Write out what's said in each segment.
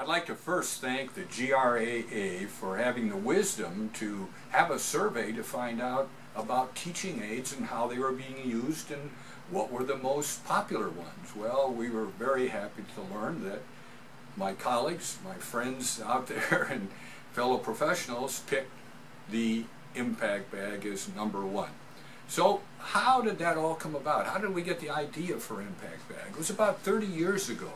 I'd like to first thank the GRAA for having the wisdom to have a survey to find out about teaching aids and how they were being used and what were the most popular ones. Well, we were very happy to learn that my colleagues, my friends out there and fellow professionals picked the Impact Bag as #1. So how did that all come about? How did we get the idea for Impact Bag? It was about 30 years ago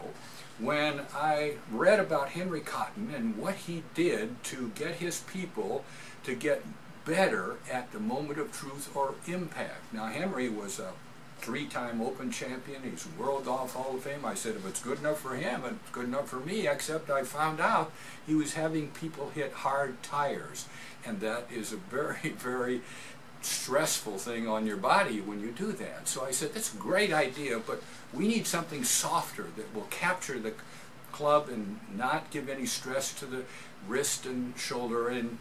when I read about Henry Cotton and what he did to get his people to get better at the moment of truth or impact. Now, Henry was a 3-time Open champion. He's World Golf Hall of Fame. I said, if it's good enough for him, it's good enough for me, except I found out he was having people hit hard tires. And that is a very, very stressful thing on your body when you do that. So I said, that's a great idea, but we need something softer that will capture the club and not give any stress to the wrist and shoulder and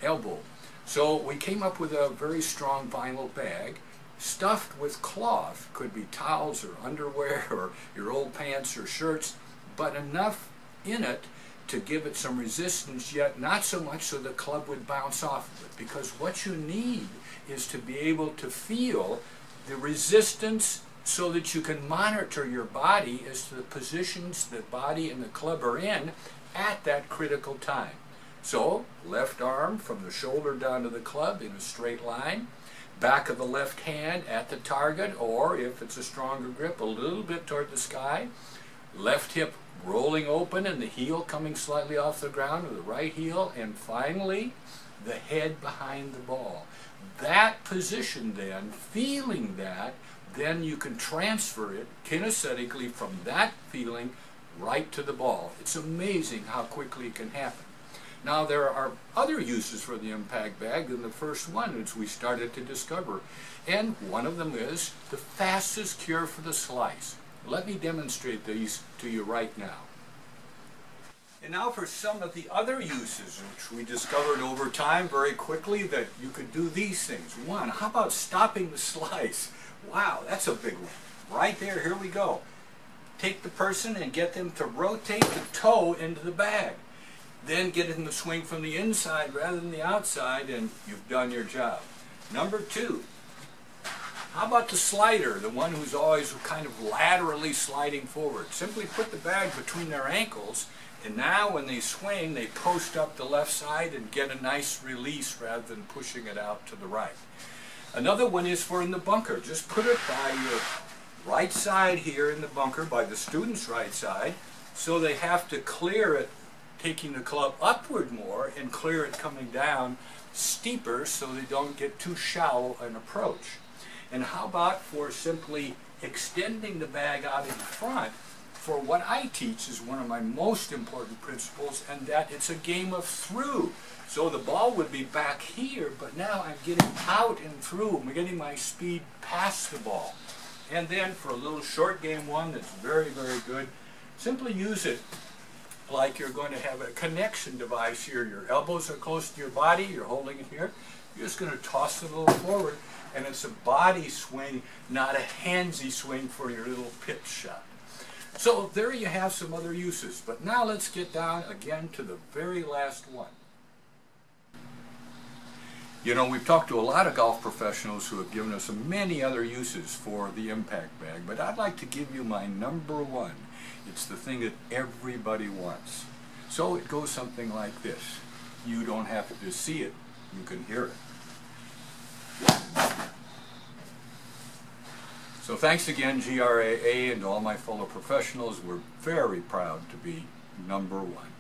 elbow. So we came up with a very strong vinyl bag stuffed with cloth. Could be towels or underwear or your old pants or shirts, but enough in it to give it some resistance, yet not so much so the club would bounce off of it. Because what you need is to be able to feel the resistance so that you can monitor your body as to the positions the body and the club are in at that critical time. So, left arm from the shoulder down to the club in a straight line, back of the left hand at the target, or if it's a stronger grip, a little bit toward the sky, left hip rolling open and the heel coming slightly off the ground with the right heel, and finally the head behind the ball. That position then, feeling that, then you can transfer it kinesthetically from that feeling right to the ball. It's amazing how quickly it can happen. Now, there are other uses for the Impact Bag than the first one, which we started to discover. And one of them is the fastest cure for the slice. Let me demonstrate these to you right now. And now for some of the other uses, which we discovered over time very quickly that you could do these things. One, how about stopping the slice? Wow, that's a big one. Right there, here we go. Take the person and get them to rotate the toe into the bag. Then get them to swing from the inside rather than the outside, and you've done your job. #2, how about the slider, the one who's always kind of laterally sliding forward? Simply put the bag between their ankles, and now when they swing, they post up the left side and get a nice release rather than pushing it out to the right. Another one is for in the bunker. Just put it by your right side here in the bunker, by the student's right side, so they have to clear it taking the club upward more and clear it coming down steeper so they don't get too shallow an approach. And how about for simply extending the bag out in front for what I teach is one of my most important principles, and that it's a game of through. So the ball would be back here, but now I'm getting out and through. I'm getting my speed past the ball. And then for a little short game one that's very, very good, simply use it like you're going to have a connection device here. Your elbows are close to your body, you're holding it here. You're just going to toss it a little forward, and it's a body swing, not a handsy swing for your little pitch shot. So there you have some other uses, but now let's get down again to the very last one. You know, we've talked to a lot of golf professionals who have given us many other uses for the Impact Bag, but I'd like to give you my #1. It's the thing that everybody wants. So it goes something like this. You don't have to see it, you can hear it. So thanks again, GRAA, and all my fellow professionals. We're very proud to be #1.